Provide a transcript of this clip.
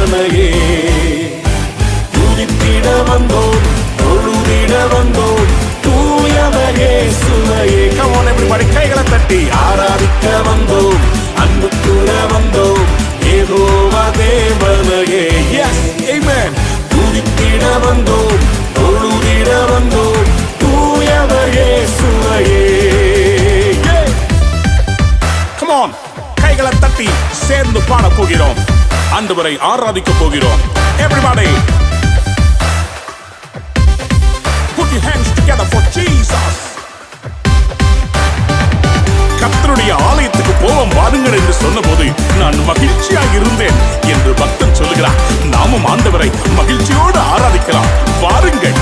தேவனையே துதித்திட வந்தோம், தொழுதிட வந்தோம், தூயவரே சுவையே. Come on everybody, கைகளை தட்டி ஆராதிக்க வந்தோம், அன்பு கூற வந்தோம், யெகோவா தேவனையே. Yes, amen. துதித்திட வந்தோம், தொழுதிட வந்தோம், தூயவரே சுவையே. Come on, கைகளை தட்டி சேர்ந்து பாட போகிறோம், ஆண்டவரை ஆராதிக்க போகிறோம். Everybody put your hands together for Jesus. கர்த்தருடைய ஆலயத்துக்கு போவோம் வாருங்கள் என்று சொன்னபோது நான் மகிழ்ச்சியாக இருந்தேன் என்று பக்தன் சொல்லுகிறார். நாமும் ஆண்டவரை மகிழ்ச்சியோடு ஆராதிக்கலாம் வாருங்கள்.